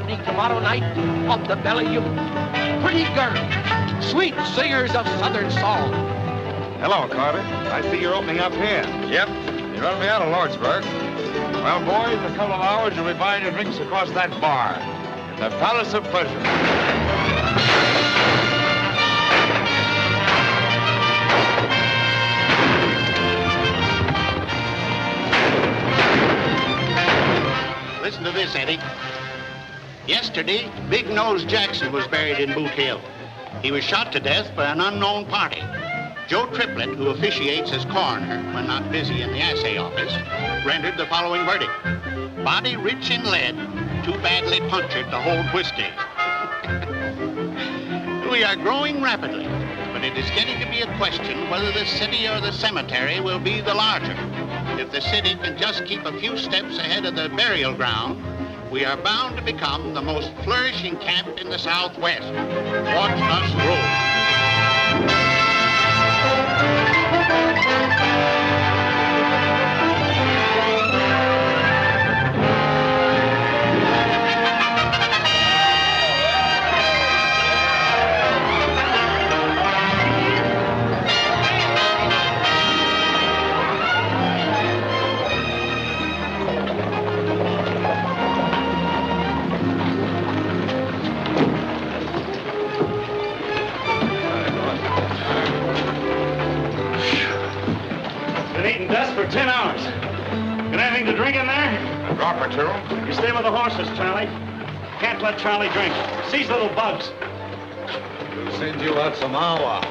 lovely tomorrow night of the belly youth. Pretty girls, sweet singers of Southern song. Hello, Carter. I see you're opening up here. Yep. You run me out of Lordsburg. Well, boys, in a couple of hours you'll be buying your drinks across that bar in the Palace of Pleasure. Listen to this, Eddie. Yesterday, Big Nose Jackson was buried in Boot Hill. He was shot to death by an unknown party. Joe Triplett, who officiates as coroner when not busy in the assay office, rendered the following verdict. Body rich in lead, too badly punctured to hold whiskey. We are growing rapidly, but it is getting to be a question whether the city or the cemetery will be the larger. If the city can just keep a few steps ahead of the burial ground, we are bound to become the most flourishing camp in the Southwest. Watch us grow. For 10 hours. Got anything to drink in there? A drop or two. You stay with the horses, Charlie. Can't let Charlie drink. Seize little bugs. We'll send you out some awa.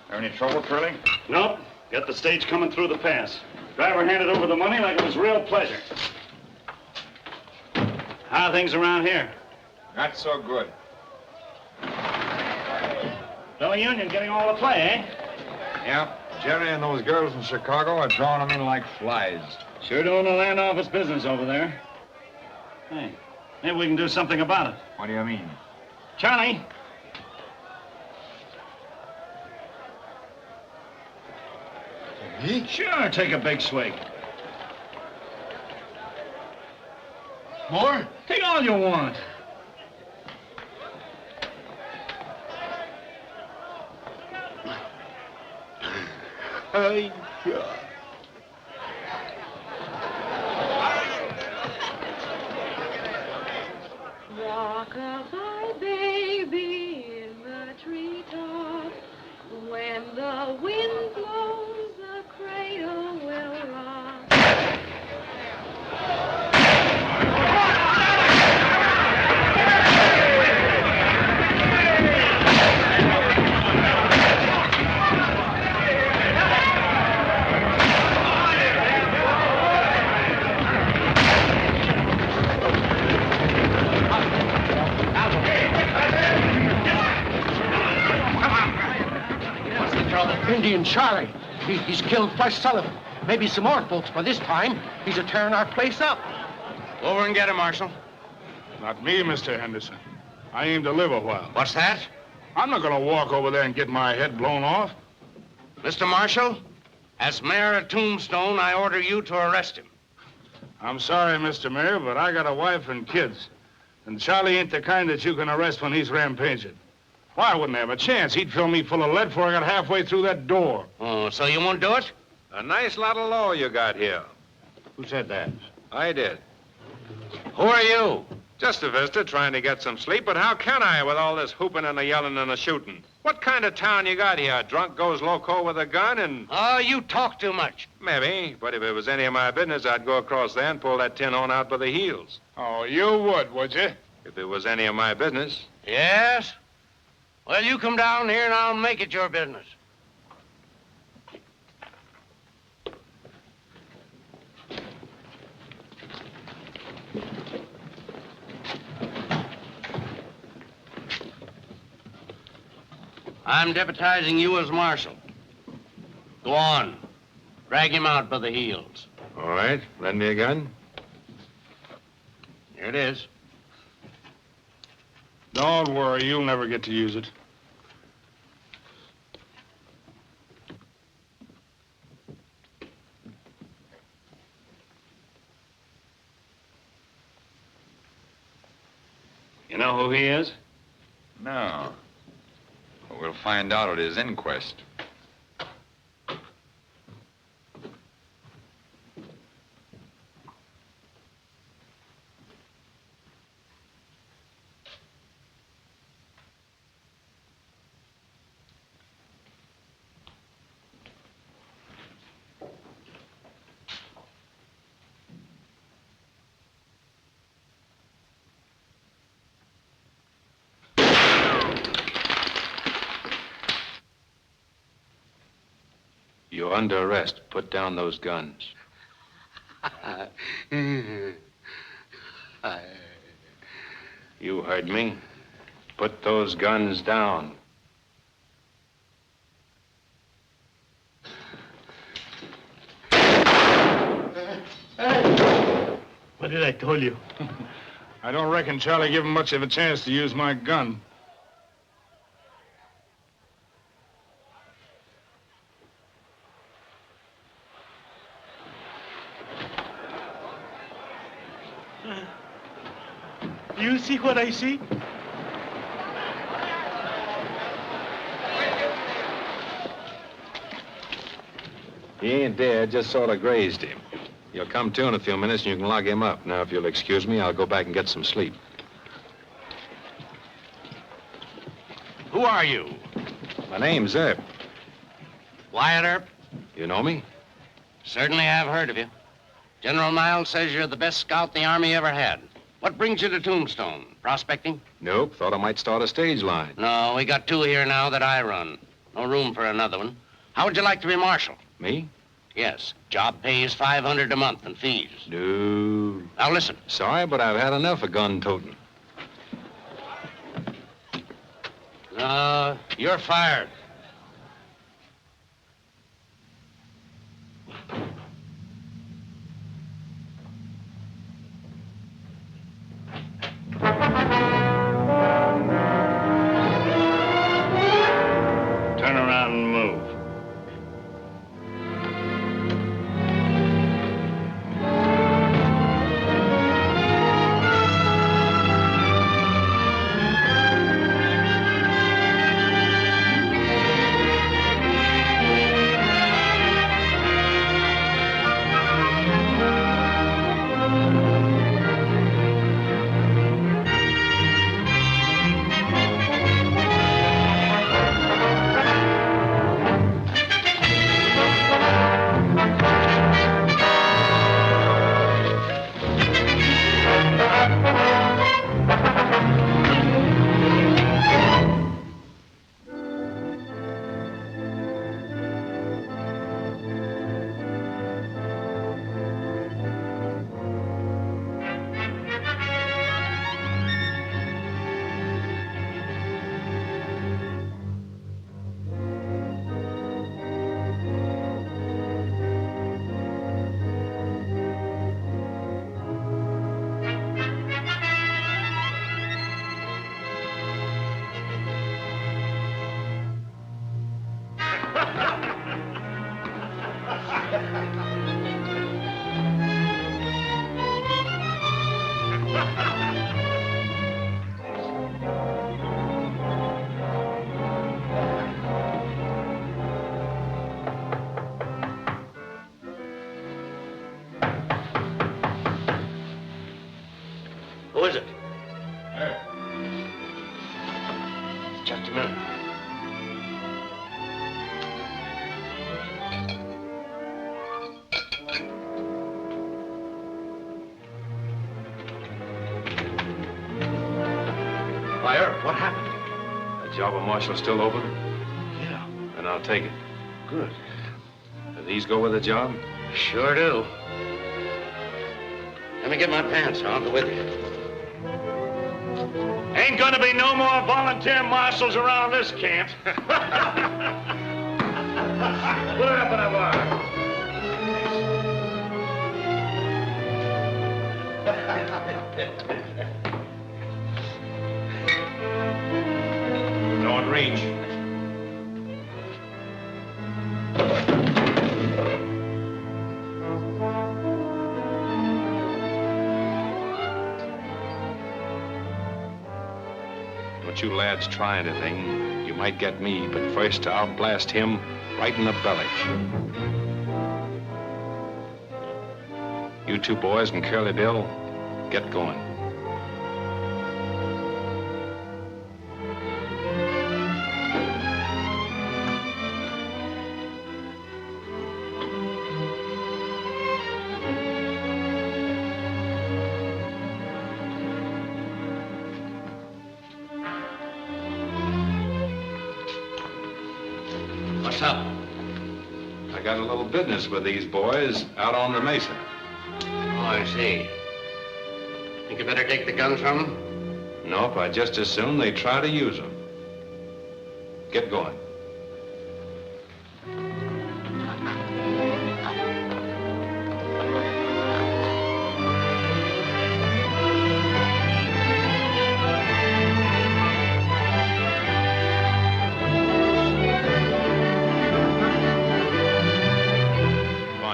Have any trouble, Curly? Nope. Got the stage coming through the pass. Driver handed over the money like it was real pleasure. How are things around here? Not so good. Fellow Union getting all the play, eh? Yeah. Jerry and those girls from Chicago are drawing them in like flies. Sure doing the land office business over there. Hey, maybe we can do something about it. What do you mean? Charlie. Me? Sure, take a big swig. More? Take all you want. Rock-a-bye, baby, in the treetop. When the wind blows, the cradle will rock. Indian Charlie. He's killed Flush Sullivan. Maybe some more folks by this time. He's a tearing our place up. Over and get him, Marshal. Not me, Mr. Henderson. I aim to live a while. What's that? I'm not gonna walk over there and get my head blown off. Mr. Marshal, as mayor of Tombstone, I order you to arrest him. I'm sorry, Mr. Mayor, but I got a wife and kids. And Charlie ain't the kind that you can arrest when he's rampaging. Why, I wouldn't have a chance. He'd fill me full of lead before I got halfway through that door. Oh, so you won't do it? A nice lot of law you got here. Who said that? I did. Who are you? Just a visitor trying to get some sleep, but how can I with all this hooping and the yelling and the shooting? What kind of town you got here? Drunk goes loco with a gun and... Oh, you talk too much. Maybe, but if it was any of my business, I'd go across there and pull that tin horn out by the heels. Oh, you would you? If it was any of my business. Yes? Well, you come down here and I'll make it your business. I'm deputizing you as marshal. Go on. Drag him out by the heels. All right, lend me a gun. Here it is. Don't worry, you'll never get to use it. You know who he is? No. But we'll find out at his inquest. You're under arrest. Put down those guns. You heard me. Put those guns down. What did I tell you? I don't reckon Charlie give him much of a chance to use my gun. You see what I see? He ain't dead, just sort of grazed him. He'll come to in a few minutes and you can lock him up. Now, if you'll excuse me, I'll go back and get some sleep. Who are you? My name's Earp. Wyatt Earp? You know me? Certainly have heard of you. General Miles says you're the best scout the Army ever had. What brings you to Tombstone? Prospecting? Nope, thought I might start a stage line. No, we got 2 here now that I run. No room for another one. How would you like to be Marshal? Me? Yes. Job pays $500 a month and fees. No. Now listen. Sorry, but I've had enough of gun toting. You're fired. Turn around and move. Who is it? Just a minute. Why, Earp, what happened? That job of Marshal still open? Yeah. Then I'll take it. Good. Do these go with the job? Sure do. Let me get my pants. I'll go with you. Ain't gonna be no more volunteer marshals around this camp. What happened to Mark? Don't reach. Don't you lads try anything. You might get me, but first I'll blast him right in the belly. You two boys and Curly Bill, get going. What's up? I got a little business with these boys out on the mesa. Oh, I see. Think you better take the guns from them? Nope, I'd just as soon they try to use them. Get going.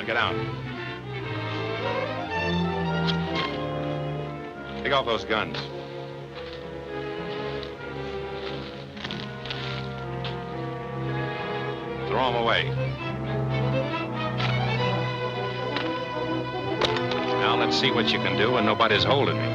Get out. Take off those guns. Throw them away. Now let's see what you can do when nobody's holding me.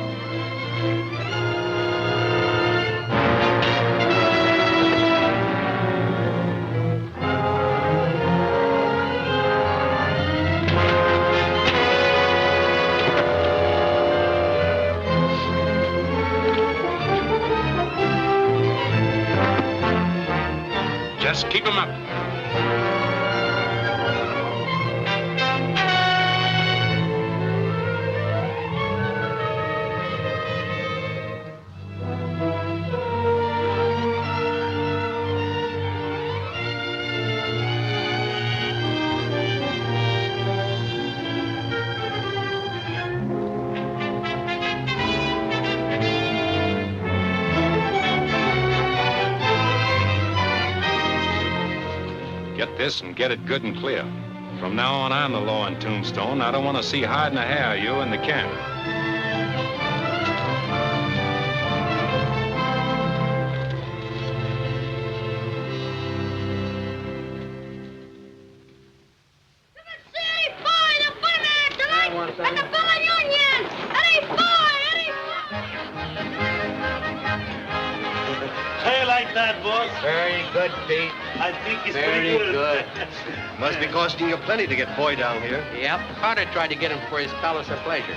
Just keep 'em up. Get this and get it good and clear. From now on, I'm the law in Tombstone. I don't want to see hide and a hair of you in the camp. Eddie Foy, the funman tonight, and the Billy Union. Eddie Foy, Eddie I like that, boss. Very good, Pete. I think it's Very pretty good. Must be costing you plenty to get Foy down here. Yep, Carter tried to get him for his palace of pleasure.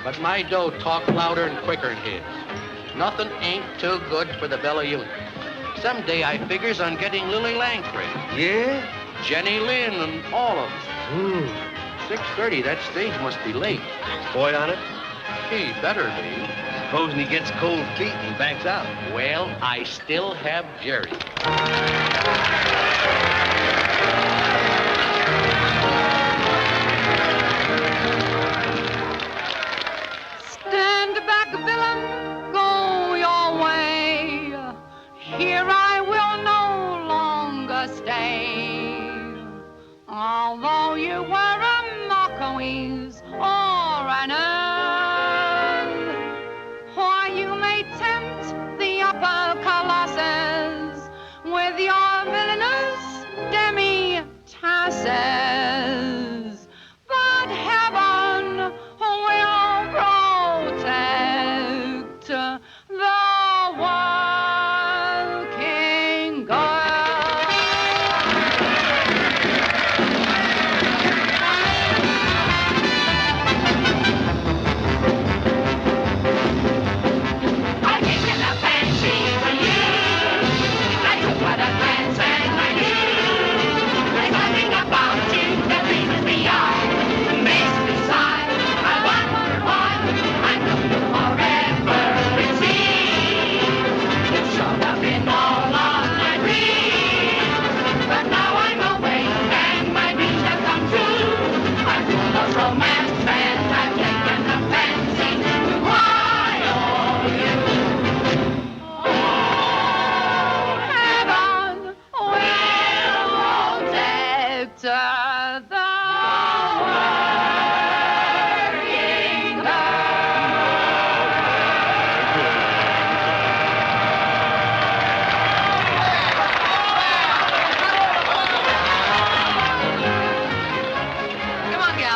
But my dough talked louder and quicker than his. Nothing ain't too good for the Bella Union. Someday I figures on getting Lily Langford, Yeah? Jenny Lynn, and all of them. 6:30, that stage must be late. Foy on it? He better be. Supposing he gets cold feet and backs out. Well, I still have Jerry. Stand back, villain, go your way. Here I will no longer stay. Although you were a Marquis or an Earl, why you may tempt the upper colossus with your villainous demi-tasses. But heaven will protect the working girl.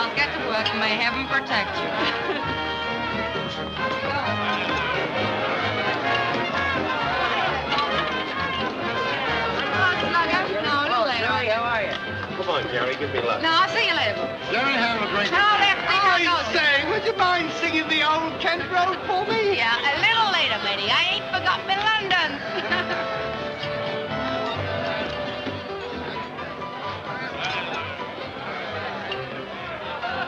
I'll get to work and may heaven protect you. No, a little later. Jerry, how are you? Come on, Jerry, give me luck. No, I'll see you later. Jerry, have a drink. No, left. Say, would you mind singing the old Kent Road for me? Yeah, a little later, Betty. I ain't forgot my London.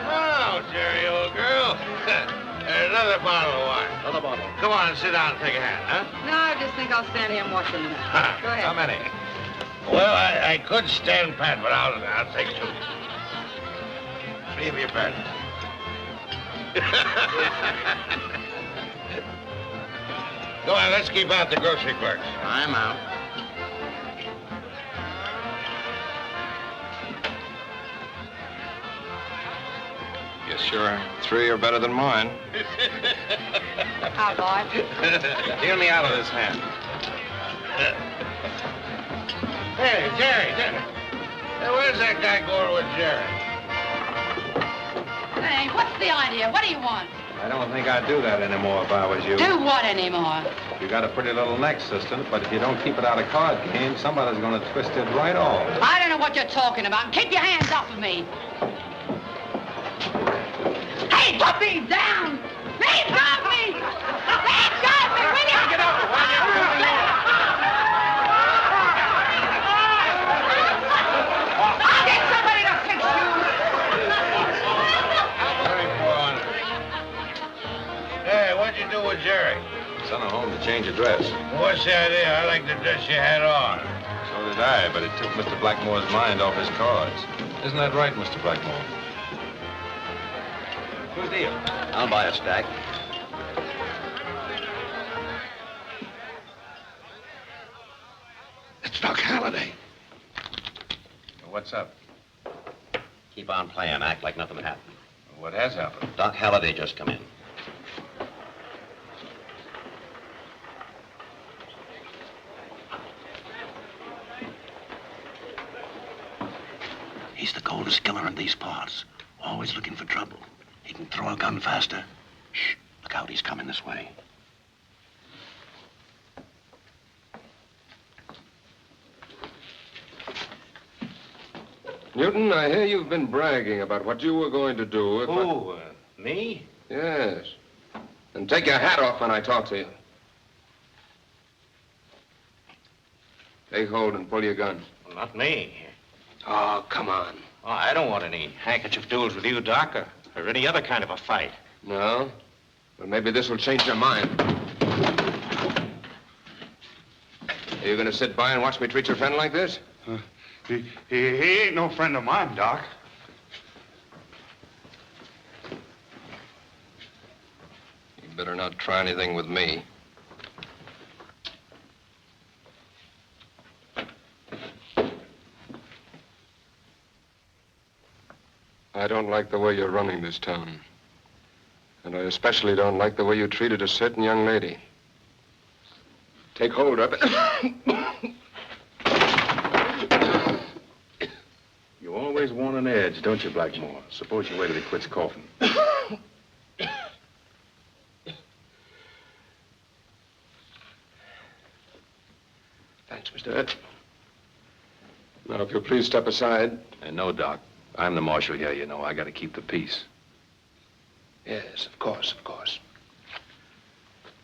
Oh, Jerry, old girl. There's another bottle of wine. Another bottle. Come on, sit down and take a hand, huh? No, I just think I'll stand here and watch them now. Go ahead. How many? Well, I could stand pat, but I'll take two. Three of your pardon. Go on, let's keep out the grocery clerks. I'm out. Yes, sure. Three are better than mine. How, boy? Deal me out of this hand. Hey, Jerry. Hey, where's that guy going with Jerry? Hey, what's the idea? What do you want? I don't think I'd do that anymore if I was you. Do what anymore? You got a pretty little neck, sister, but if you don't keep it out of card game, somebody's going to twist it right off. I don't know what you're talking about. Keep your hands off of me. Hey, put me down! Hey, drop me! Hey, drop me! Will you? Get up! I'll get somebody to fix you! Hey, what'd you do with Jerry? Sent her home to change her dress. What's the idea? I like the dress you had on. So did I, but it took Mr. Blackmore's mind off his cards. Isn't that right, Mr. Blackmore? Who's deal? I'll buy a stack. It's Doc Halliday. What's up? Keep on playing. Act like nothing happened. What has happened? Doc Halliday just come in. He's the coldest killer in these parts. Always looking for trouble. He can throw a gun faster. Shh, look out, he's coming this way. Newton, I hear you've been bragging about what you were going to do if Me? Yes. And take your hat off when I talk to you. Take hold and pull your gun. Well, not me. Oh, come on. Oh, I don't want any handkerchief duels with you, Doc, or any other kind of a fight. No? Well, maybe this will change your mind. Are you going to sit by and watch me treat your friend like this? He ain't no friend of mine, Doc. You better not try anything with me. I don't like the way you're running this town. And I especially don't like the way you treated a certain young lady. Take hold of it. You always want an edge, don't you, Blackmore? Suppose you wait till he quits coughing. Thanks, Mr. Earp. Now, if you'll please step aside. No, Doc. I'm the marshal here, you know. I got to keep the peace. Yes, of course, of course.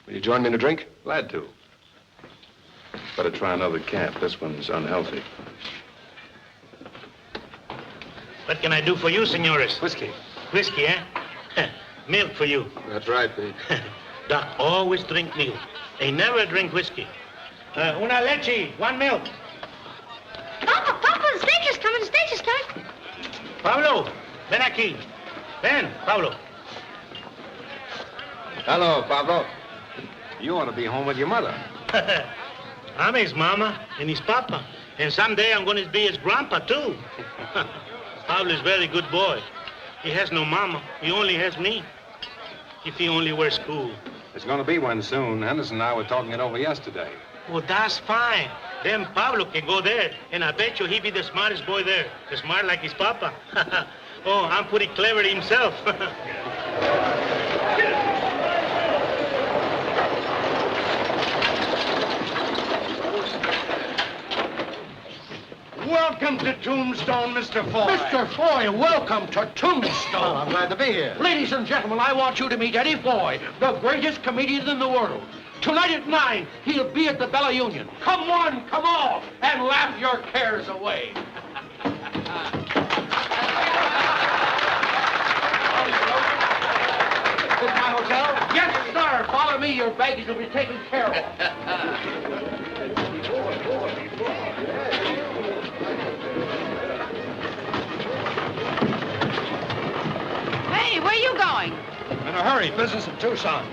Will you join me in a drink? Glad to. Better try another camp. This one's unhealthy. What can I do for you, senores? Whiskey. Whiskey, eh? Milk for you. That's right, Pete. Doc always drink milk. They never drink whiskey. Una leche, one milk. Papa, the stage is coming, the stage is coming. Pablo, ven aquí. Ven, Pablo. Hello, Pablo. You ought to be home with your mother. I'm his mama and his papa. And someday I'm going to be his grandpa, too. Pablo's a very good boy. He has no mama. He only has me. If he only were school. There's going to be one soon. Henderson and I were talking it over yesterday. Well, that's fine. Then Pablo can go there, and I bet you he'll be the smartest boy there. As smart like his papa. Oh, I'm pretty clever himself. Welcome to Tombstone, Mr. Foy. Mr. Foy, welcome to Tombstone. Well, I'm glad to be here. Ladies and gentlemen, I want you to meet Eddie Foy, the greatest comedian in the world. Tonight at 9, he'll be at the Bella Union. Come one, come all, and laugh your cares away. This is my hotel? Yes, sir. Follow me. Your baggage will be taken care of. Hey, where are you going? In a hurry. Business in Tucson.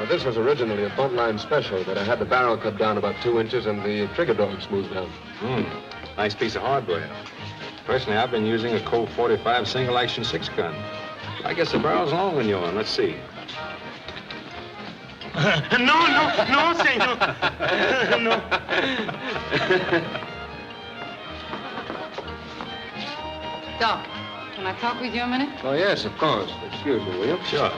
This was originally a buntline special, but I had the barrel cut down about 2 inches and the trigger dog smoothed down. Nice piece of hardware. Personally, I've been using a Colt 45 single-action 6-gun. I guess the barrel's longer than yours. Let's see. No, say no. No. Doc, can I talk with you a minute? Oh, yes, of course. Excuse me, will you? Sure.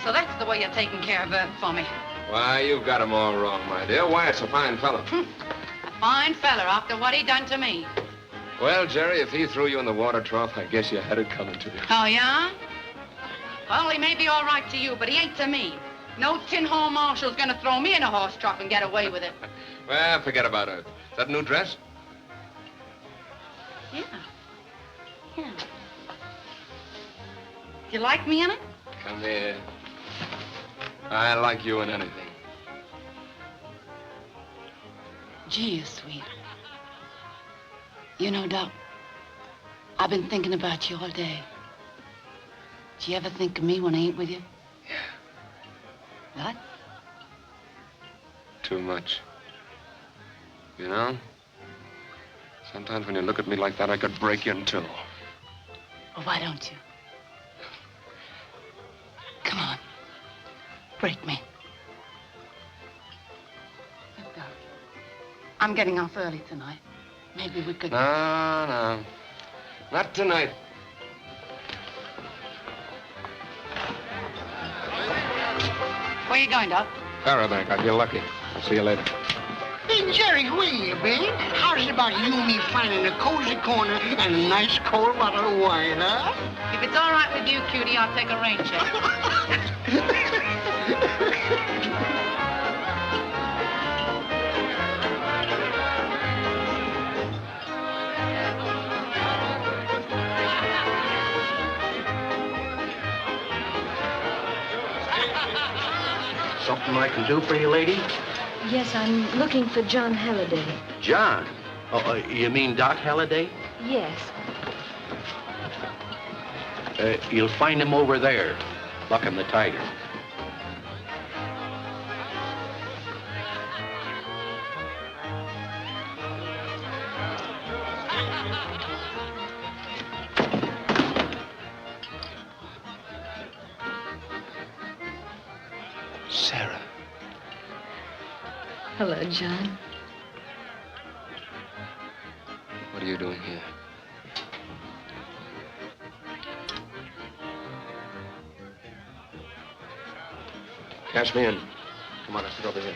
So that's the way you're taking care of Earp for me. Why, you've got him all wrong, my dear. Wyatt's a fine fellow. A fine fella after what he done to me. Well, Jerry, if he threw you in the water trough, I guess you had it coming to you. Oh, yeah? Well, he may be all right to you, but he ain't to me. No tin-hole marshal's gonna throw me in a horse trough and get away with it. Well, forget about it. Is that a new dress? Yeah. Yeah. Do you like me in it? Come here. I like you in anything. Gee, you're sweet. You know, Doc, I've been thinking about you all day. Do you ever think of me when I ain't with you? Yeah. What? Too much. You know, sometimes when you look at me like that, I could break you in two. Well, why don't you? Come on. Break me. Look, Doc, I'm getting off early tonight. Maybe we could... No. Not tonight. Where you going, Doc? Parabank, I feel lucky. I'll see you later. Hey, Jerry, where you been? How's it about you and me finding a cozy corner and a nice cold bottle of wine, huh? If it's all right with you, cutie, I'll take a rain check. Something I can do for you, lady? Yes, I'm looking for John Halliday. John? Oh, you mean Doc Halliday? Yes. You'll find him over there, bucking the tiger. Sarah. Hello, John. What are you doing here? Cash me in. Come on, let's sit over here.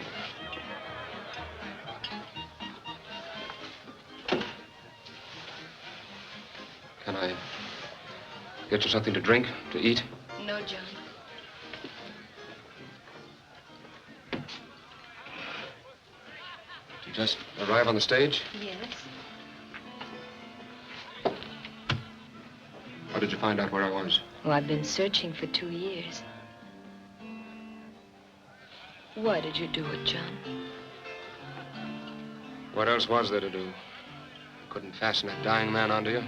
Can I get you something to drink, to eat? No, John. Did you just arrive on the stage? Yes. How did you find out where I was? Well, I've been searching for 2 years. Why did you do it, John? What else was there to do? Couldn't fasten that dying man onto you?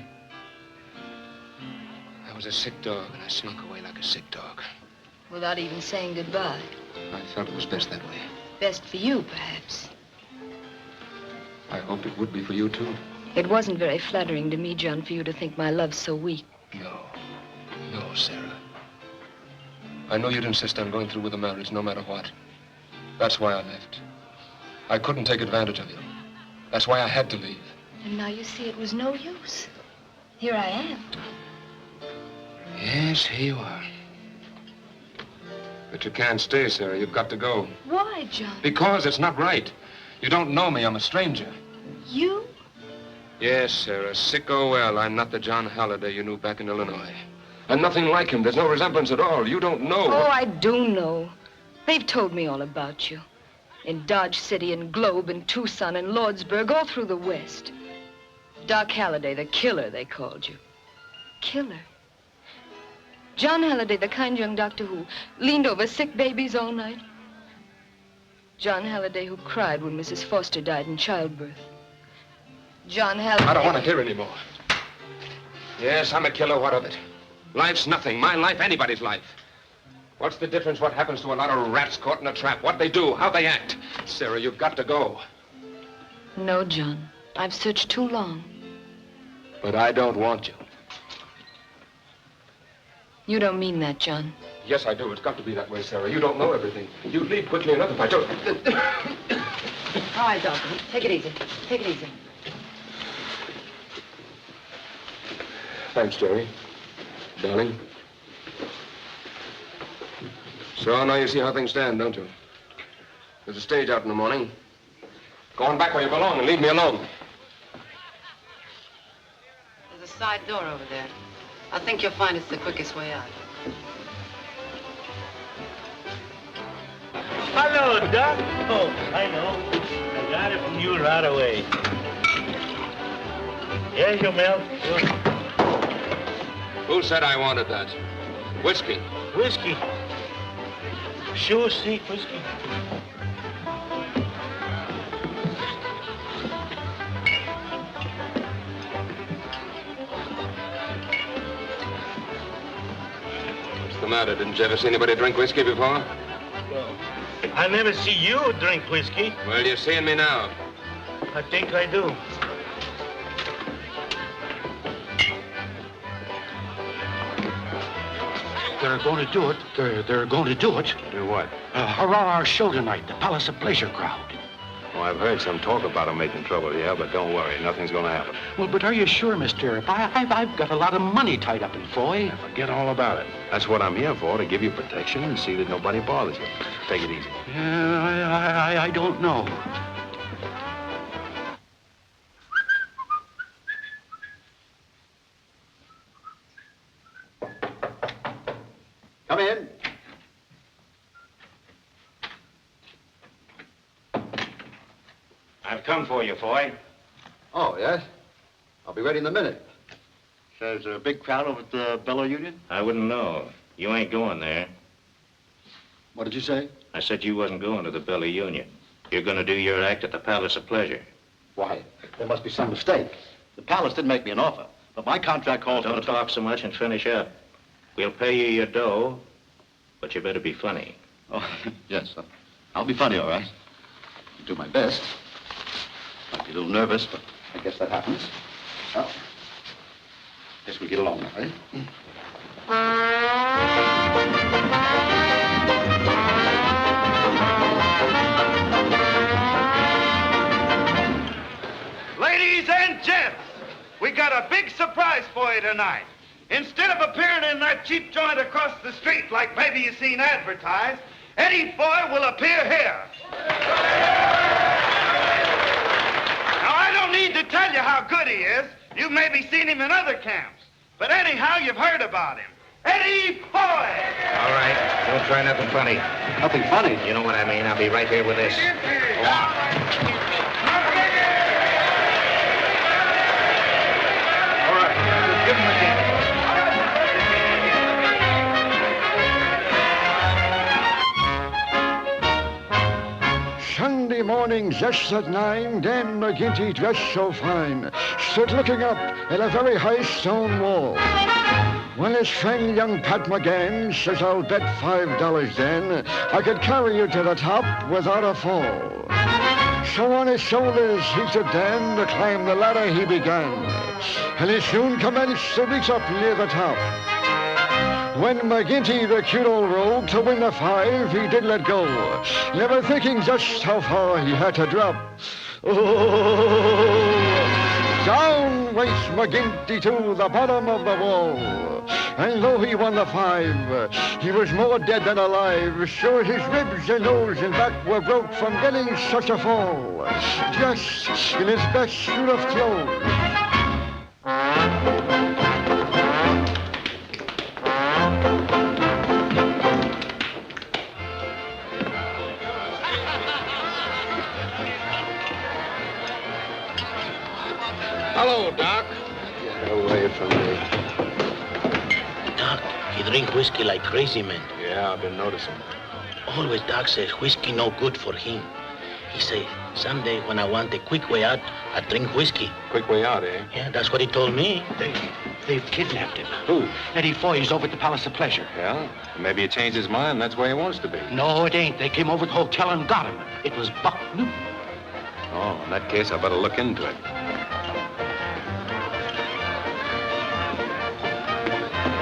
I was a sick dog, and I slunk away like a sick dog. Without even saying goodbye. I felt it was best that way. Best for you, perhaps. I hoped it would be for you, too. It wasn't very flattering to me, John, for you to think my love so weak. No, Sarah. I know you'd insist on going through with the marriage no matter what. That's why I left. I couldn't take advantage of you. That's why I had to leave. And now you see it was no use. Here I am. Yes, here you are. But you can't stay, Sarah. You've got to go. Why, John? Because it's not right. You don't know me. I'm a stranger. You? Yes, Sarah. Sick or well, I'm not the John Halliday you knew back in Illinois. I'm nothing like him. There's no resemblance at all. You don't know. Oh, I do know. They've told me all about you. In Dodge City, in Globe, in Tucson, in Lordsburg, all through the West. Doc Halliday, the killer, they called you. Killer? John Halliday, the kind young doctor who leaned over sick babies all night. John Halliday who cried when Mrs. Foster died in childbirth. John Halliday... I don't want to hear any more. Yes, I'm a killer. What of it? Life's nothing. My life, anybody's life. What's the difference what happens to a lot of rats caught in a trap? What they do, how they act. Sarah, you've got to go. No, John. I've searched too long. But I don't want you. You don't mean that, John. Yes, I do. It's got to be that way, Sarah. You don't know everything. You'd leave quickly enough if I told you. All right, Doctor. Take it easy. Take it easy. Thanks, Jerry. Darling. So now you see how things stand, don't you? There's a stage out in the morning. Go on back where you belong and leave me alone. There's a side door over there. I think you'll find it's the quickest way out. Hello, Doc. Oh, I know. I got it from you right away. Here's your milk. Who said I wanted that? Whiskey. Whiskey. Sure, see, whiskey. What's the matter? Didn't you ever see anybody drink whiskey before? Well, I never see you drink whiskey. Well, you're seeing me now. I think I do. They're going to do it. They're going to do it. Do what? Hurrah our show tonight, the Palace of Pleasure crowd. Oh, I've heard some talk about them making trouble, yeah, but don't worry, nothing's going to happen. Well, but are you sure, Mr. Earp? I've got a lot of money tied up in Foy. Yeah, forget all about it. That's what I'm here for, to give you protection and see that nobody bothers you. Take it easy. Yeah, I don't know. Come in. I've come for you, Foy. Oh, yes? I'll be ready in a minute. So there's a big crowd over at the Bellow Union? I wouldn't know. You ain't going there. What did you say? I said you wasn't going to the Bellow Union. You're going to do your act at the Palace of Pleasure. Why, there must be some mistake. The Palace didn't make me an offer, but my contract calls for... Don't talk so much and finish up. We'll pay you your dough, but you better be funny. Oh, yes. I'll be funny, all right. I'll do my best. Might be a little nervous, but I guess that happens. Well, guess we get along now, eh? Ladies and gents, we got a big surprise for you tonight. Instead of appearing in that cheap joint across the street like maybe you seen advertised, Eddie Foy will appear here. Now, I don't need to tell you how good he is. You've maybe seen him in other camps. But anyhow, you've heard about him. Eddie Foy! All right, don't try nothing funny. Nothing funny? You know what I mean. I'll be right here with this. Go on. All right, just give him a chance. Sunday morning, just at 9, Dan McGinty, dressed so fine, stood looking up at a very high stone wall. When his friend young Pat McGann says, I'll bet $5 then I could carry you to the top without a fall. So on his shoulders he took Dan to climb the ladder he began, and he soon commenced to reach up near the top. When McGinty, the cute old rogue, to win the 5, he did let go, never thinking just how far he had to drop. Oh, down went McGinty to the bottom of the wall. And though he won the 5, he was more dead than alive. Sure, his ribs and nose and back were broke from getting such a fall, dressed in his best suit of clothes. Hello, Doc. Get away from me. Doc, he drink whiskey like crazy, man. Yeah, I've been noticing. Always Doc says whiskey no good for him. He say, someday when I want a quick way out, I drink whiskey. Quick way out, eh? Yeah, that's what he told me. They've kidnapped him. Who? Eddie Foy is over at the Palace of Pleasure. Yeah? Maybe he changed his mind. That's where he wants to be. No, it ain't. They came over to the hotel and got him. It was Buck Newton. Oh, in that case, I better look into it.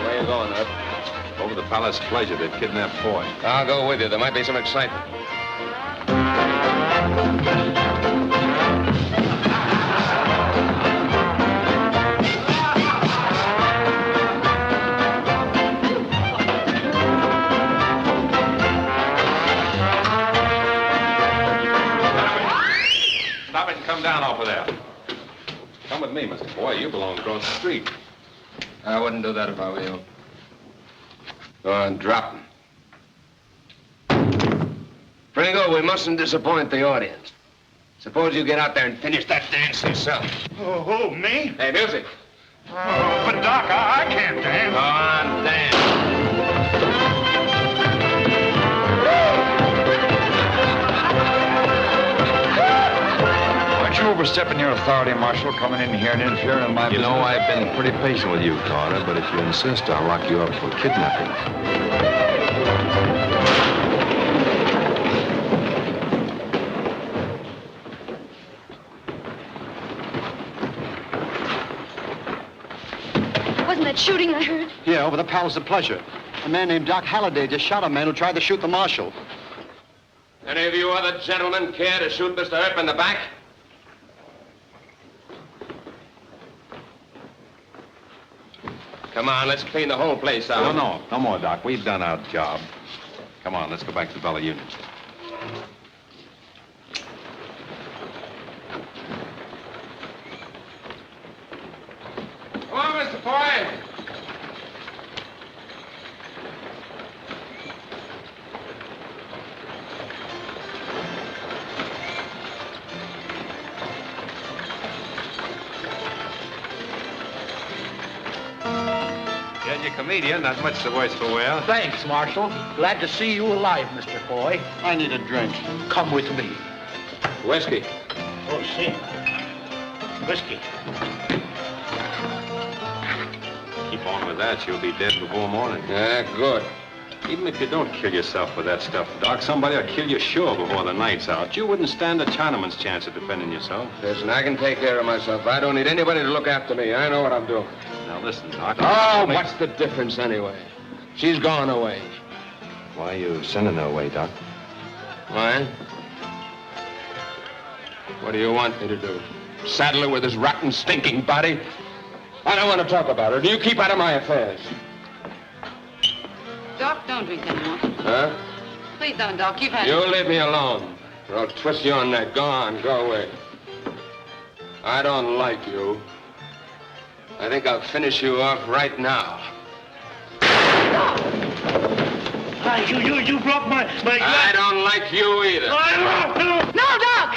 Where you going, Earp? Over the Palace of Pleasure. They've kidnapped Foy. I'll go with you. There might be some excitement. Stop it and come down off of there. Come with me, Mr. Foy. You belong across the street. I wouldn't do that if I were you. Go on, drop him. Pringle, we mustn't disappoint the audience. Suppose you get out there and finish that dance yourself. Oh, who, me? Hey, music. Oh, but Doc, I can't dance. Go on, dance. Aren't you overstepping your authority, Marshal, coming in here and interfering in my You business? know, I've been pretty patient with you, Carter, but if you insist, I'll lock you up for kidnapping. Wasn't that shooting I heard? Yeah, over the Palace of Pleasure. A man named Doc Halliday just shot a man who tried to shoot the Marshal. Any of you other gentlemen care to shoot Mr. Earp in the back? Come on, let's clean the whole place out. No more, Doc. We've done our job. Come on, let's go back to the Bella Union. Come on, Mr. Foy. Get your comedian, not much the worse for wear. Thanks, Marshal. Glad to see you alive, Mr. Foy. I need a drink. Come with me. Whiskey. Oh, see. Whiskey. Keep on with that, you'll be dead before morning. Yeah, good. Even if you don't kill yourself with that stuff, Doc, somebody will kill you sure before the night's out. You wouldn't stand a Chinaman's chance of defending yourself. Listen, I can take care of myself. I don't need anybody to look after me. I know what I'm doing. Now listen, Doc. Oh, what's the difference anyway? She's gone away. Why are you sending her away, Doc? Why? What do you want me to do? Saddle her with his rotten, stinking body? I don't want to talk about her. Do you keep out of my affairs? Doc, don't drink anymore. Huh? Please don't, Doc. You've had You it. leave me alone, or I'll twist your neck. Go on, go away. I don't like you. I think I'll finish you off right now. You broke my I don't like you either. No, Doc!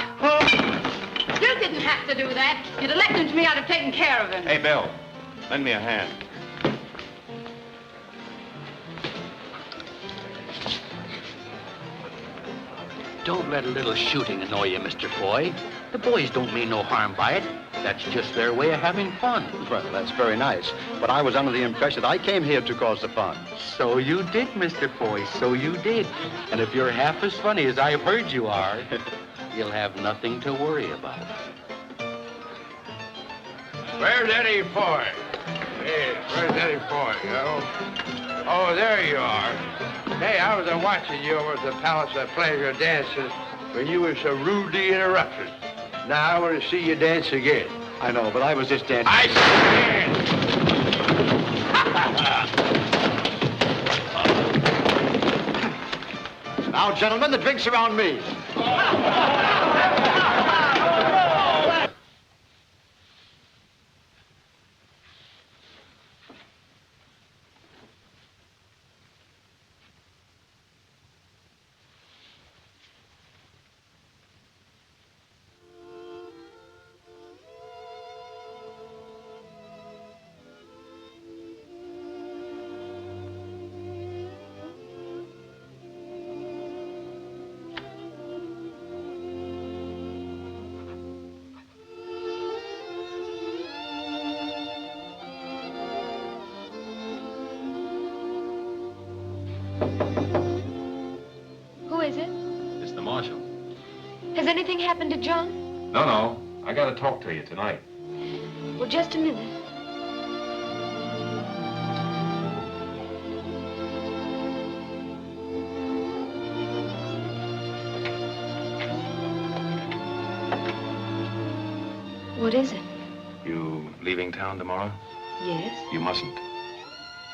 You didn't have to do that. You'd have left him to me. I'd have taken care of him. Hey, Bill, lend me a hand. Don't let a little shooting annoy you, Mr. Foy. The boys don't mean no harm by it. That's just their way of having fun. Well, that's very nice. But I was under the impression that I came here to cause the fun. So you did, Mr. Foy, so you did. And if you're half as funny as I've heard you are, you'll have nothing to worry about. Where's Eddie Foy? Hey, where's Eddie Foy? Oh, there you are. Hey, I was watching you over at the Palace of Pleasure dances when you were so rudely interrupted. Now I want to see you dance again. I know, but I was just dancing. I stand! Now, gentlemen, the drinks are on me. Who is it? It's the Marshal. Has anything happened to John? No. I gotta talk to you tonight. Well, just a minute. What is it? You leaving town tomorrow? Yes? You mustn't,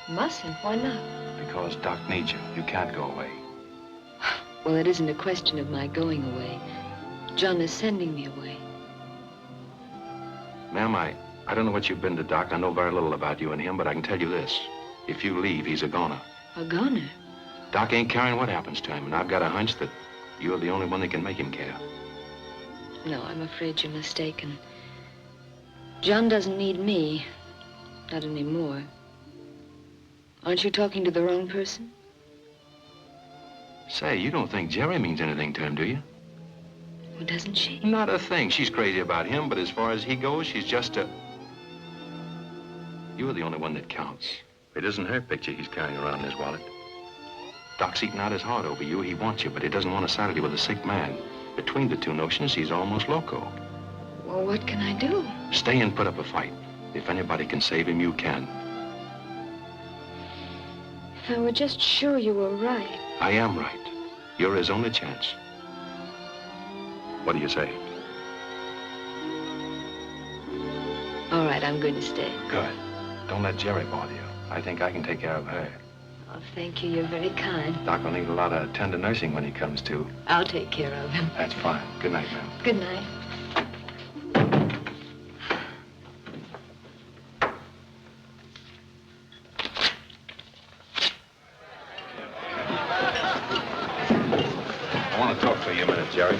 Mustn't. Why not? because Doc needs you. You can't go away. Well, it isn't a question of my going away. John is sending me away. Ma'am, I don't know what you've been to Doc. I know very little about you and him, but I can tell you this. If you leave, he's a goner. A goner? Doc ain't caring what happens to him, and I've got a hunch that you're the only one that can make him care. No, I'm afraid you're mistaken. John doesn't need me. Not anymore. Aren't you talking to the wrong person? Say, you don't think Jerry means anything to him, do you? Well, doesn't she? Not a thing. She's crazy about him, but as far as he goes, she's just a... You're the only one that counts. It isn't her picture he's carrying around in his wallet. Doc's eating out his heart over you. He wants you, but he doesn't want to saddle you with a sick man. Between the two notions, he's almost loco. Well, what can I do? Stay and put up a fight. If anybody can save him, you can. If I were just sure you were right. I am right. You're his only chance. What do you say? All right, I'm going to stay. Good. Don't let Jerry bother you. I think I can take care of her. Oh, thank you. You're very kind. Doc will need a lot of tender nursing when he comes to. I'll take care of him. That's fine. Good night, ma'am. Good night. I want to talk to you a minute, Jerry.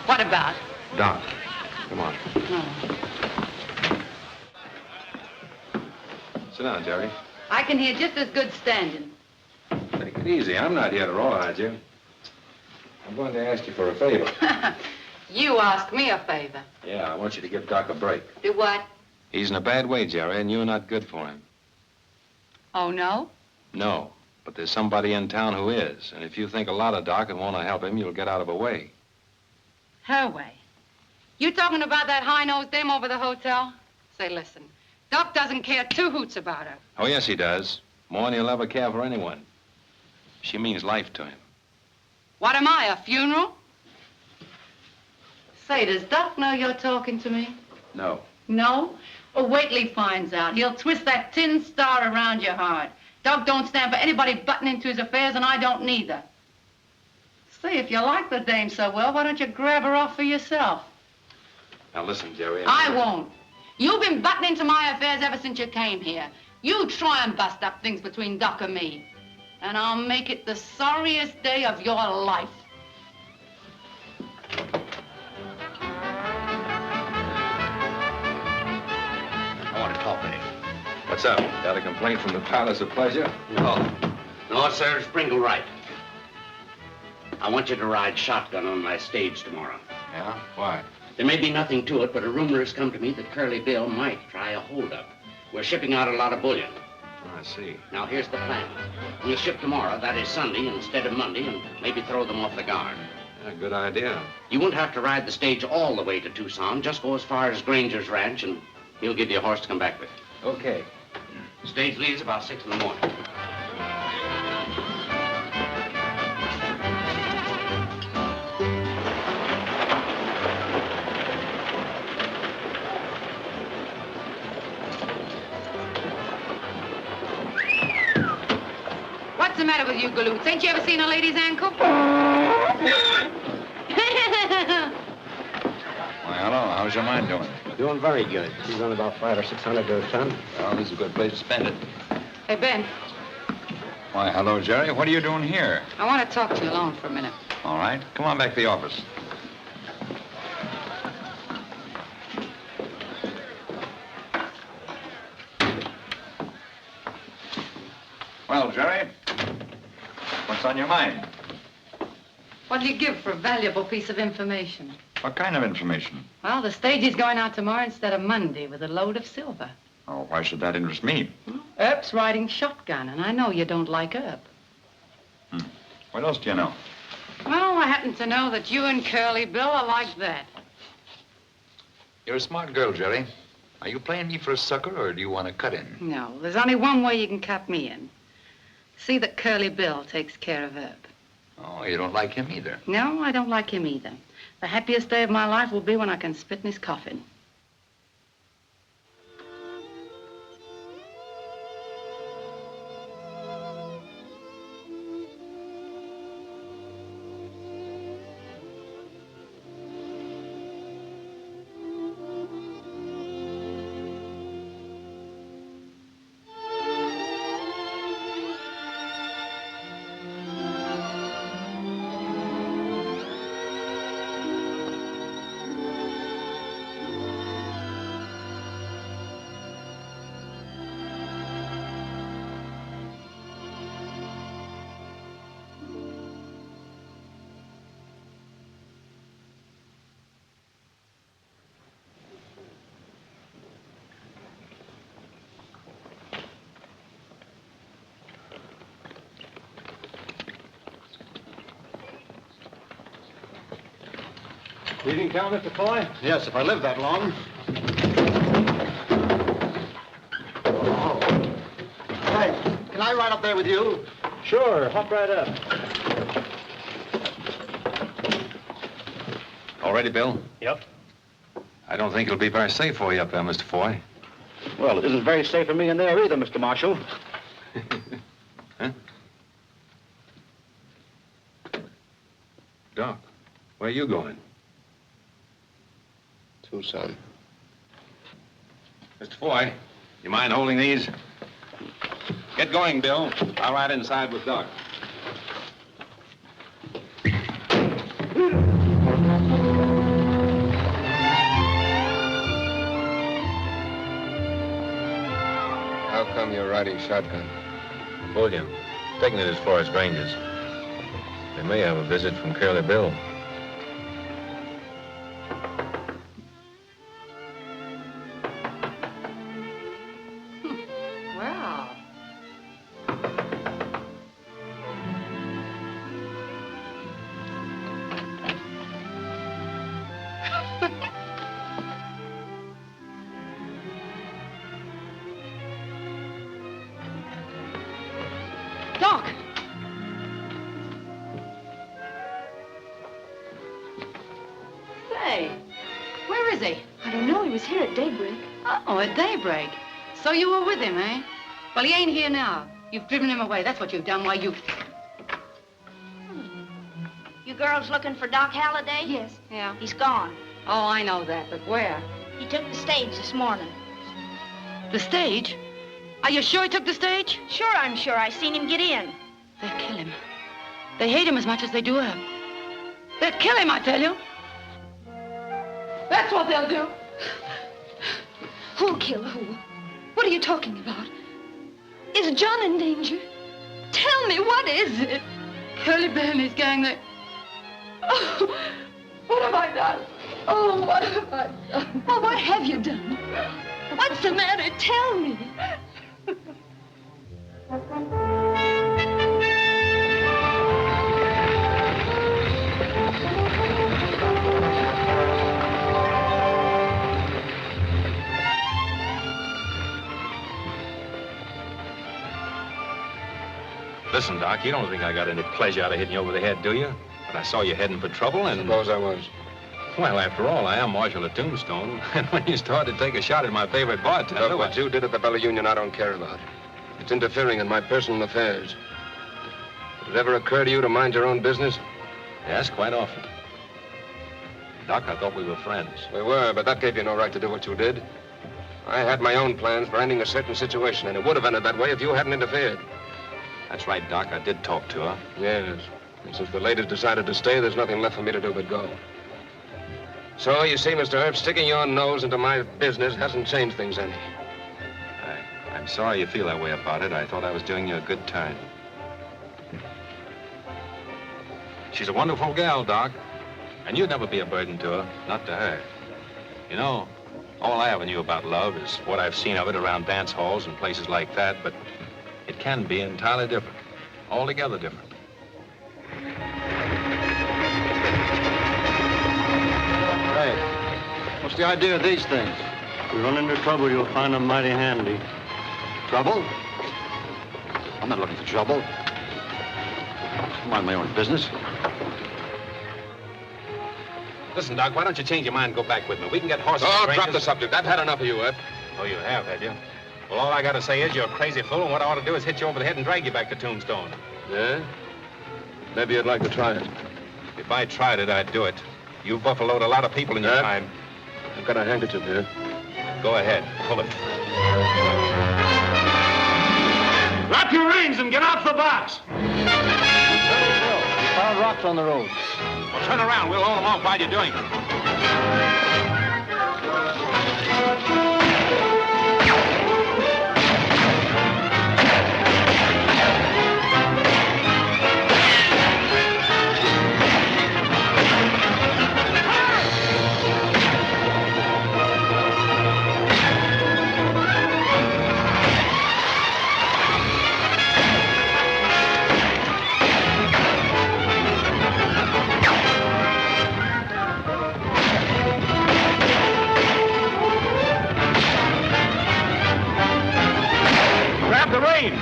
What about? Doc, come on. Sit down, Jerry. I can hear just as good standing. Take it easy. I'm not here to rawhide you. I'm going to ask you for a favor. You ask me a favor. Yeah, I want you to give Doc a break. Do what? He's in a bad way, Jerry, and you're not good for him. Oh, no? No, but there's somebody in town who is. And if you think a lot of Doc and want to help him, you'll get out of her way. Her way. You talking about that high-nosed dame over the hotel? Say, listen, Doc doesn't care two hoots about her. Oh, yes, he does. More than he'll ever care for anyone. She means life to him. What am I, a funeral? Say, does Doc know you're talking to me? No. No? Well, wait till he finds out. He'll twist that tin star around your heart. Doc don't stand for anybody butting into his affairs, and I don't neither. Say, if you like the dame so well, why don't you grab her off for yourself? Now, listen, Jerry. I won't. You've been butting into my affairs ever since you came here. You try and bust up things between Doc and me, and I'll make it the sorriest day of your life. I want to talk to you. What's up? Got a complaint from the Palace of Pleasure? No, sir, Springle right. I want you to ride shotgun on my stage tomorrow. Yeah? Why? There may be nothing to it, but a rumor has come to me that Curly Bill might try a holdup. We're shipping out a lot of bullion. Oh, I see. Now, here's the plan. We'll ship tomorrow, that is Sunday, instead of Monday, and maybe throw them off the guard. Yeah, good idea. You won't have to ride the stage all the way to Tucson. Just go as far as Granger's ranch, and he'll give you a horse to come back with. Okay. Stage leaves about 6 in the morning. What's the matter with you, galoots? Ain't you ever seen a lady's ankle? Why, hello. How's your mind doing? Doing very good. She's on about 500 or 600 to a ton. Well, this is a good place to spend it. Hey, Ben, Why, hello, Jerry. What are you doing here? I want to talk to you alone for a minute. All right. Come on back to the office. Well, Jerry, what's on your mind? What'll you give for a valuable piece of information? What kind of information? Well, the stage is going out tomorrow instead of Monday with a load of silver. Oh, why should that interest me? Earp's riding shotgun, and I know you don't like Earp. What else do you know? Well, I happen to know that you and Curly Bill are like that. You're a smart girl, Jerry. Are you playing me for a sucker, or do you want to cut in? No, there's only one way you can cut me in. See that Curly Bill takes care of Earp. Oh, you don't like him either. No, I don't like him either. The happiest day of my life will be when I can spit in his coffin. Evening, Cal, Mr. Foy? Yes, if I live that long. Oh. Hey, can I ride up there with you? Sure, hop right up. All ready, Bill? Yep. I don't think it'll be very safe for you up there, Mr. Foy. Well, it isn't very safe for me in there either, Mr. Marshal. Huh? Doc, where are you going? Tucson. Mr. Foy, you mind holding these? Get going, Bill. I'll ride inside with Doc. How come you're riding shotgun? Bullion. Taking it as far as Granger's. They may have a visit from Curly Bill. Well. Doc! Say, where is he? I don't know. He was here at daybreak. Oh, at daybreak. So you were with him, eh? Well, he ain't here now. You've driven him away. That's what you've done. Why, you... You girls looking for Doc Halliday? Yes. Yeah. He's gone. Oh, I know that, but where? He took the stage this morning. The stage? Are you sure he took the stage? Sure, I'm sure. I seen him get in. They'll kill him. They hate him as much as they do Earp. They'll kill him, I tell you. That's what they'll do. Who'll kill who? What are you talking about? Is John in danger? Tell me, what is it? Curly Bill and his gang, Oh, what have I done? Oh, what have I done? Oh, what have you done? What's the matter? Tell me. Listen, Doc, you don't think I got any pleasure out of hitting you over the head, do you? But I saw you heading for trouble and... Suppose I was. Well, after all, I am Marshal of Tombstone. And when you started to take a shot at my favorite bartender... Look, what you did at the Bella Union, I don't care about. It's interfering in my personal affairs. Did it ever occur to you to mind your own business? Yes, quite often. Doc, I thought we were friends. We were, but that gave you no right to do what you did. I had my own plans for ending a certain situation, and it would have ended that way if you hadn't interfered. That's right, Doc. I did talk to her. Yes. And since the ladies decided to stay, there's nothing left for me to do but go. So, you see, Mr. Earp, sticking your nose into my business hasn't changed things any. I'm sorry you feel that way about it. I thought I was doing you a good turn. She's a wonderful gal, Doc. And you'd never be a burden to her, not to her. You know, all I ever knew about love is what I've seen of it around dance halls and places like that, but it can be entirely different, altogether different. Hey, what's the idea of these things? If you run into trouble, you'll find them mighty handy. Trouble? I'm not looking for trouble. I mind my own business. Listen, Doc, why don't you change your mind and go back with me? We can get horses. Oh, strangers. drop the subject. I've had enough of you, Earp. Oh, you have you? Well, all I got to say is you're a crazy fool, and what I ought to do is hit you over the head and drag you back to Tombstone. Yeah? Maybe you'd like to try it. If I tried it, I'd do it. You've buffaloed a lot of people in your time. I've got a handkerchief here. Go ahead. Pull it. Drop your reins and get off the box. We found rocks on the road. Well, turn around. We'll hold them off while you're doing it. Grab the reins.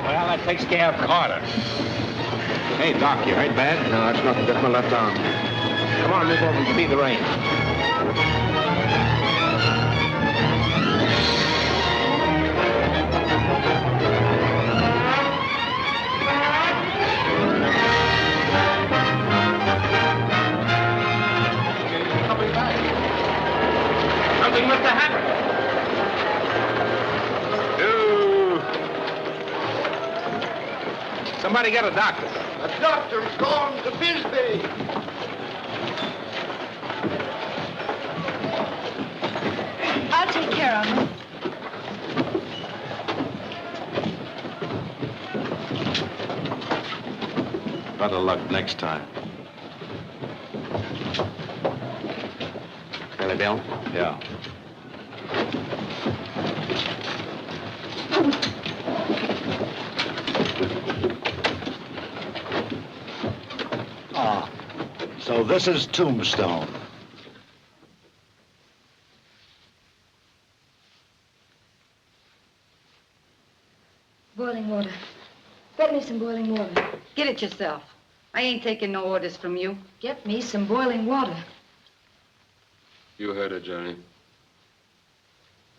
Well, that takes care of Carter. Hey, Doc, you hurt bad? No, it's nothing. Just my left arm. Come on, move over and give me the reins. Something must have happened. Somebody get a doctor. The doctor's gone to Bisbee. I'll take care of him. Better luck next time. Really, Bill? Yeah. Ah, so this is Tombstone. Boiling water. Get me some boiling water. Get it yourself. I ain't taking no orders from you. Get me some boiling water. You heard her, Johnny.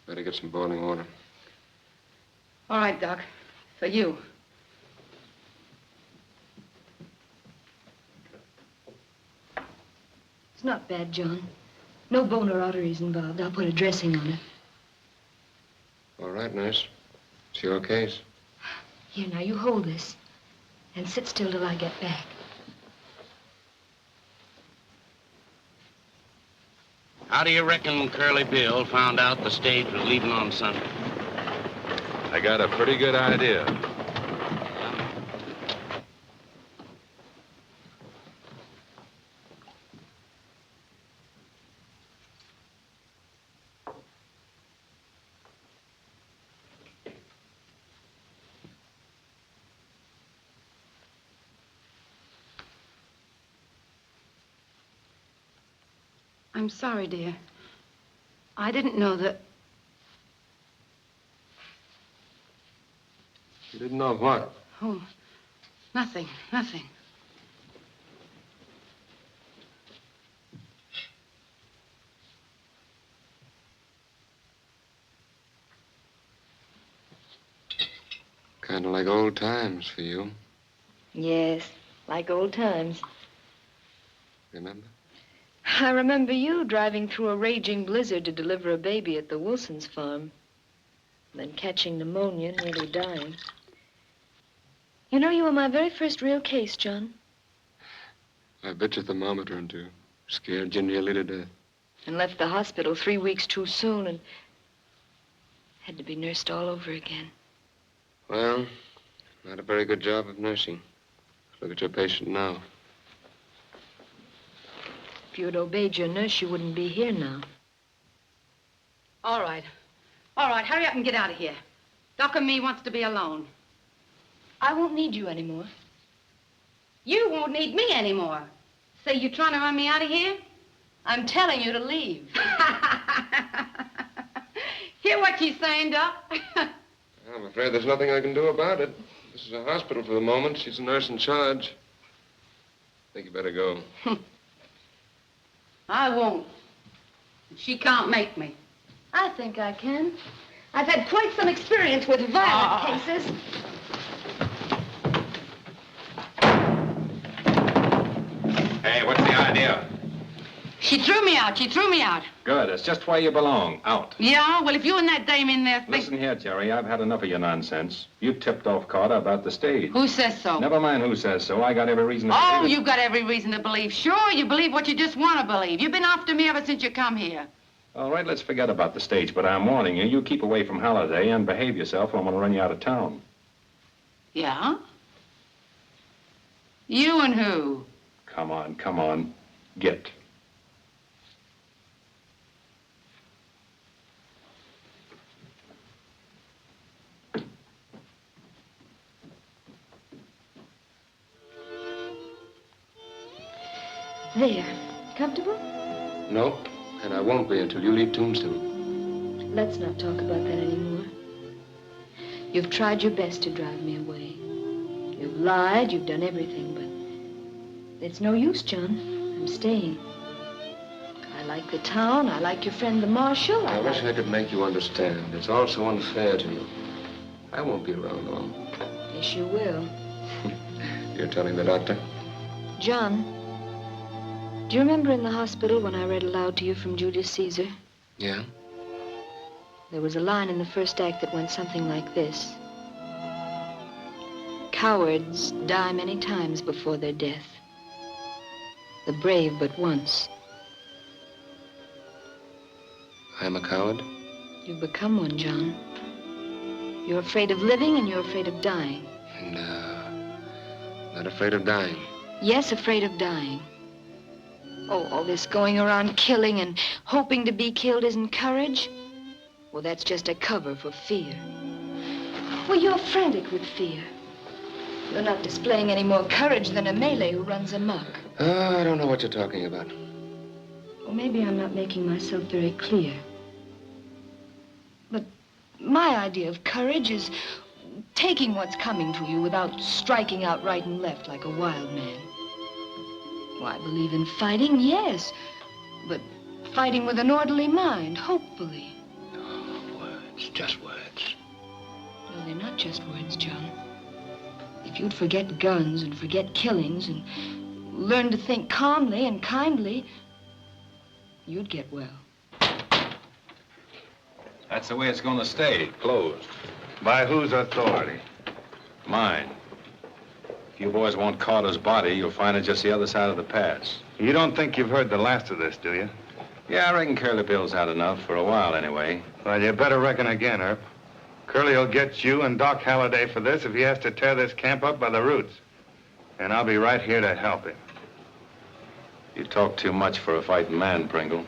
Better get some boiling water. All right, Doc. For you. It's not bad, John. No bone or arteries involved. I'll put a dressing on it. All right, nurse. It's your case. Here, now, you hold this. And sit still till I get back. How do you reckon Curly Bill found out the stage was leaving on Sunday? I got a pretty good idea. I'm sorry, dear. I didn't know that... You didn't know what? Oh, nothing. Kind of like old times for you. Yes, like old times. Remember? I remember you driving through a raging blizzard to deliver a baby at the Wilson's farm. Then catching pneumonia, nearly dying. You know, you were my very first real case, John. I bet your thermometer and two. Scared you nearly to death. And left the hospital 3 weeks too soon and had to be nursed all over again. Well, not a very good job of nursing. Look at your patient now. If you had obeyed your nurse, you wouldn't be here now. All right, hurry up and get out of here. Doc and me wants to be alone. I won't need you anymore. You won't need me anymore. Say, you trying to run me out of here? I'm telling you to leave. Hear what she's saying, Doc? I'm afraid there's nothing I can do about it. This is a hospital for the moment. She's a nurse in charge. I think you better go. I won't. She can't make me. I think I can. I've had quite some experience with violent cases. Hey, what's the idea? She threw me out. Good. It's just where you belong. Out. Yeah? Well, if you and that dame in there think... Listen here, Jerry. I've had enough of your nonsense. You tipped off Carter about the stage. Who says so? Never mind who says so. I got every reason to Oh, believe it. you've got every reason to believe. Sure, you believe what you just want to believe. You've been after me ever since you come here. All right, let's forget about the stage, but I'm warning you. You keep away from Halliday and behave yourself or I'm going to run you out of town. Yeah? You and who? Come on. Get. There. Comfortable? No, and I won't be until you leave Tombstone. Let's not talk about that anymore. You've tried your best to drive me away. You've lied, you've done everything, but it's no use, John. I'm staying. I like the town, I like your friend the Marshal. I wish I could make you understand. It's all so unfair to you. I won't be around long. Yes, you will. You're telling the doctor? John, do you remember in the hospital when I read aloud to you from Julius Caesar? Yeah? There was a line in the first act that went something like this. Cowards die many times before their death. The brave but once. I'm a coward? You've become one, John. You're afraid of living and you're afraid of dying. No, not afraid of dying. Yes, afraid of dying. Oh, all this going around killing and hoping to be killed isn't courage? Well, that's just a cover for fear. Well, you're frantic with fear. You're not displaying any more courage than a Malay who runs amok. Oh, I don't know what you're talking about. Well, maybe I'm not making myself very clear. But my idea of courage is taking what's coming to you without striking out right and left like a wild man. Well, I believe in fighting, yes, but fighting with an orderly mind, hopefully. Oh, words, just words. No, they're not just words, John. If you'd forget guns and forget killings and learn to think calmly and kindly, you'd get well. That's the way it's going to stay, closed. By whose authority? Mine. If you boys want Carter's body, you'll find it just the other side of the pass. You don't think you've heard the last of this, do you? Yeah, I reckon Curly Bill's had enough, for a while anyway. Well, you better reckon again, Earp. Curly will get you and Doc Halliday for this if he has to tear this camp up by the roots. And I'll be right here to help him. You talk too much for a fighting man, Pringle.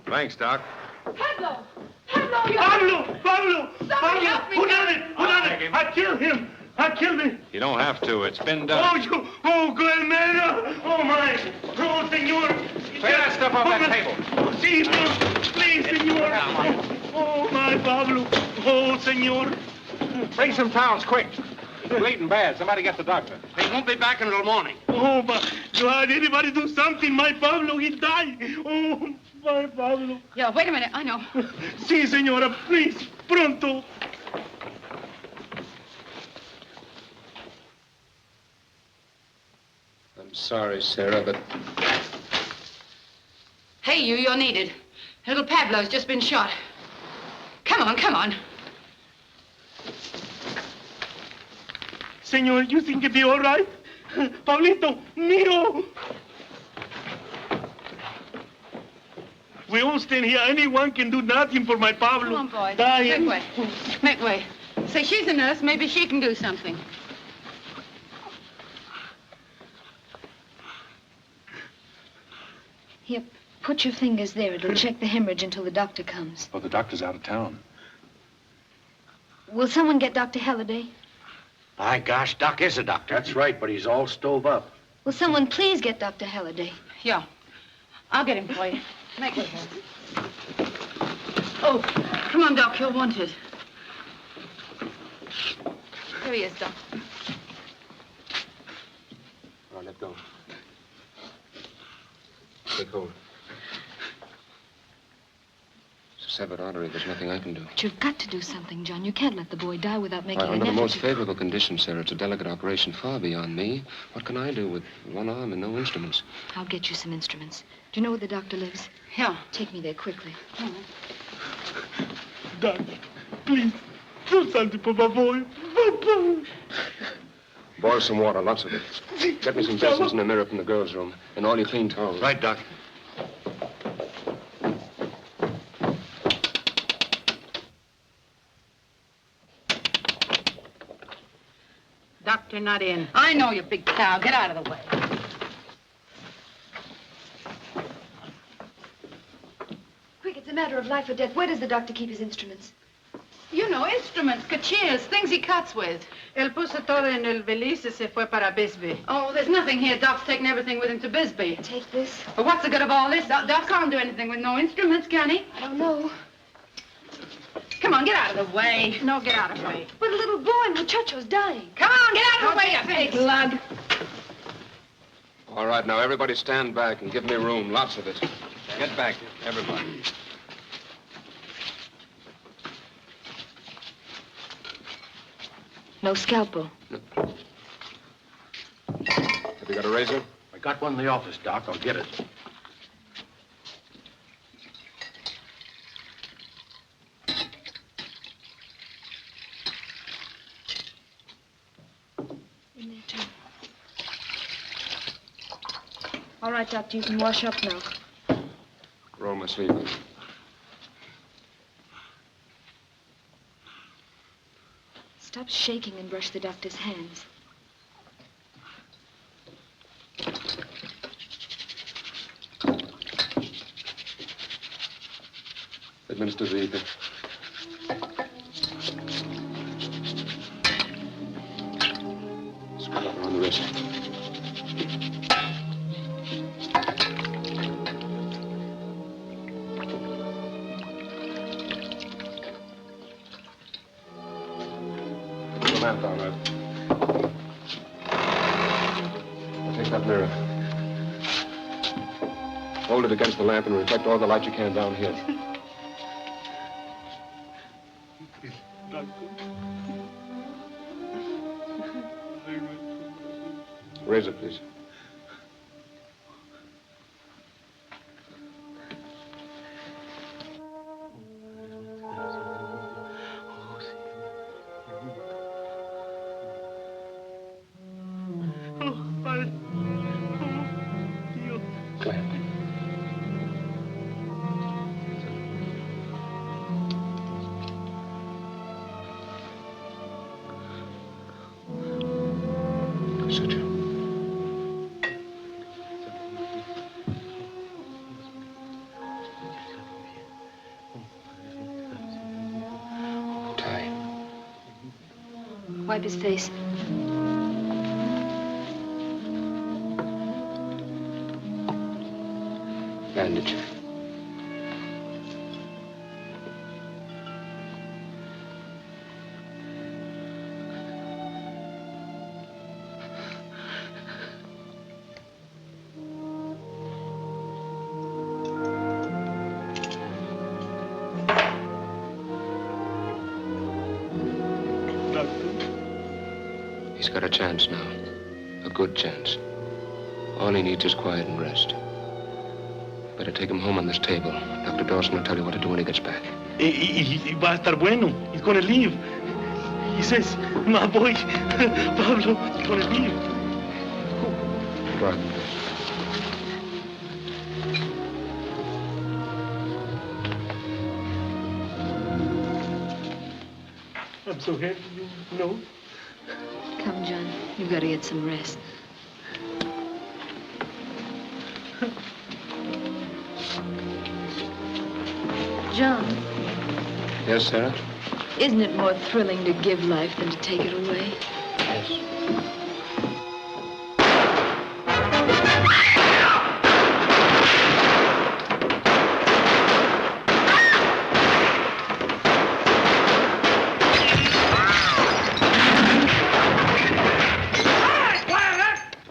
Thanks, Doc. Pablo! Pablo, you... Pablo! Somebody help me! Who done it? Who done it? I killed him! I killed him! You don't have to. It's been done. Oh, good man! Oh, my! Oh, senor! Clear that stuff off that table. Sí, please, senor! Oh, my Pablo! Oh, senor! Bring some towels, quick. He's bleeding bad. Somebody get the doctor. He won't be back until morning. Oh, my God, anybody do something. My Pablo, he died. Oh, my Pablo. Yeah, wait a minute. I know. Sí, señora, please, pronto. I'm sorry, Sarah, but... Hey, you're needed. Little Pablo's just been shot. Come on, come on. Senor, you think it'll be all right? Pablito, mío. We all stand here. Anyone can do nothing for my Pablo. Come on, boys. Dying. Make way. Make way. Say, she's a nurse. Maybe she can do something. Here, put your fingers there. It'll check the hemorrhage until the doctor comes. Oh, the doctor's out of town. Will someone get Dr. Halliday? By gosh, Doc is a doctor. That's right, but he's all stove up. Will someone please get Dr. Halliday? Yeah. I'll get him for you. Make way. Oh, come on, Doc. You're wanted. Here he is, Doc. All right, let go. Take hold. It's a severed artery. There's nothing I can do. But you've got to do something, John. You can't let the boy die without making an Under the effort. most favorable conditions, Sarah. It's a delicate operation far beyond me. What can I do with one arm and no instruments? I'll get you some instruments. Do you know where the doctor lives? Yeah. Take me there quickly. Doc, please, do something for my boy. Boil some water, lots of it. Get me some basins and a mirror from the girls' room. And all your clean towels. Right, Doc. Doctor not in. I know, you big cow. Get out of the way. Quick, it's a matter of life or death. Where does the doctor keep his instruments? You know, instruments, cachinas, things he cuts with. Él puso todo en el valise y se fue para Bisbee. Oh, there's nothing here. Doc's taking everything with him to Bisbee. Take this. But what's the good of all this? Doc can't do anything with no instruments, can he? I don't know. Come on, get out of the way. No, get out of the way. But a little boy, muchacho's dying. Come on, get out of the way, you big big lug. All right, now, everybody stand back and give me room. Lots of it. Get back, everybody. No scalpel. Have you got a razor? I got one in the office, Doc. I'll get it. In there, too. All right, Doctor, you can wash up now. Roll my sleeve up. Stop shaking and brush the doctor's hands. Administer the ether. Screw up around the wrist. lamp down there. Take that mirror. Hold it against the lamp and reflect all the light you can down here. Raise it, please. Wipe his face. Bandage. He's got a chance now. A good chance. All he needs is quiet and rest. Better take him home on this table. Dr. Dawson will tell you what to do when he gets back. Y va a estar bueno. He's gonna leave. He says, my boy, Pablo, he's gonna leave. Go ahead. I'm so happy, you know. Come, John. You've got to get some rest. John, Yes, Sarah? isn't it more thrilling to give life than to take it away? Yes.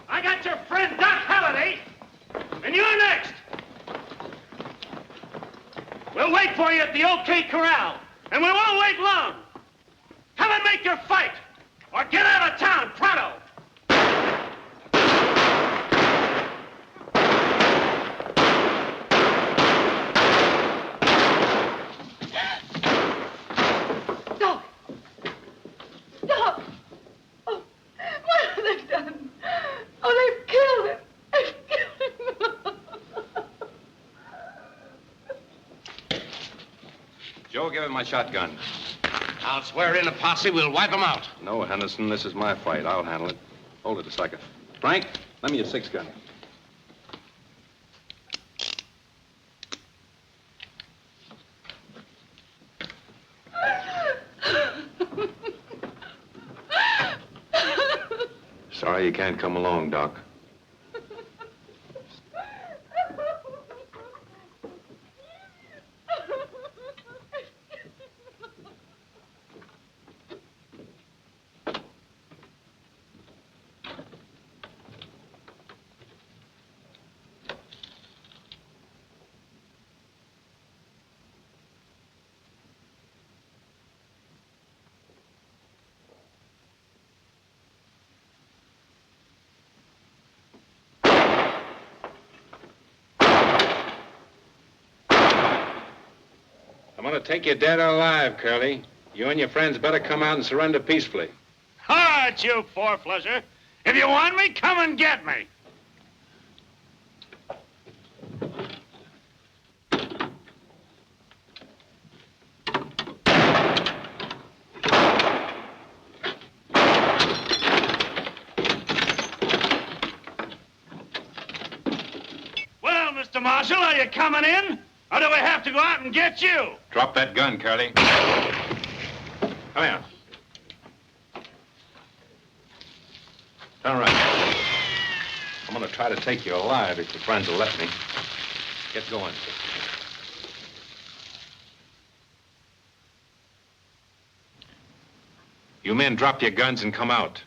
I got your friend Doc Halliday, and you're next. We'll wait for you at the OK Corral, and we won't wait long. Come and make your fight, or get out of town pronto. Doc! Doc! Oh, what have they done? Oh, they've killed him. They've killed him. Joe, give him my shotgun. I'll swear in a posse, we'll wipe them out. No, Henderson, this is my fight. I'll handle it. Hold it a second. Frank, lend me your 6-gun. Sorry you can't come along, Doc. I'm gonna take you dead or alive, Curly. You and your friends better come out and surrender peacefully. All right, you four-flusher. If you want me, come and get me. Well, Mr. Marshal, are you coming in? Or do we have to go out and get you? Drop that gun, Curly. Come here. Turn around. I'm gonna try to take you alive if your friends will let me. Get going. You men drop your guns and come out.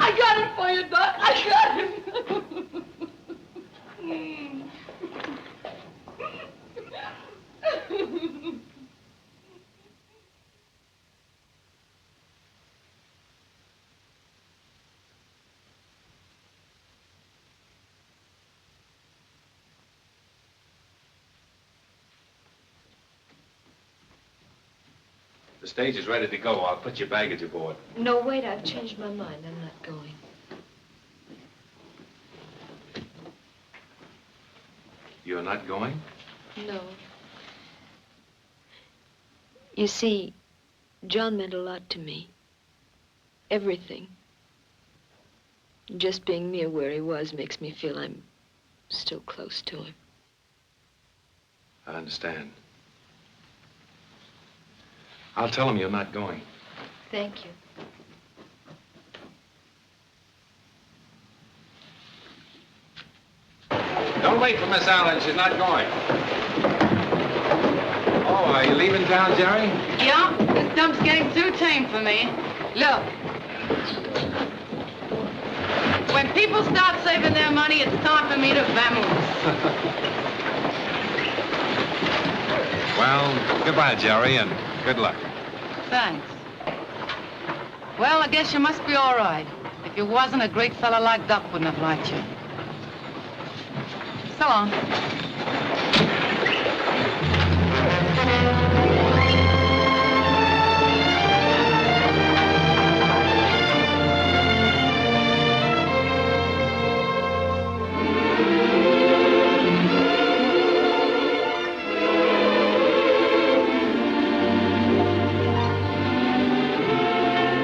I got him for you, Doc. I got him. The stage is ready to go. I'll put your baggage aboard. No, wait, I've changed my mind. I'm not going. You're not going? No. You see, John meant a lot to me. Everything. Just being near where he was makes me feel I'm still close to him. I understand. I'll tell him you're not going. Thank you. Don't wait for Miss Allen. She's not going. Oh, are you leaving town, Jerry? Yeah, this dump's getting too tame for me. Look. When people start saving their money, it's time for me to vamoose. Well, goodbye, Jerry, and good luck. Thanks. Well, I guess you must be all right. If you wasn't, a great fella like Doc wouldn't have liked you. So long.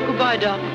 Goodbye, Doc.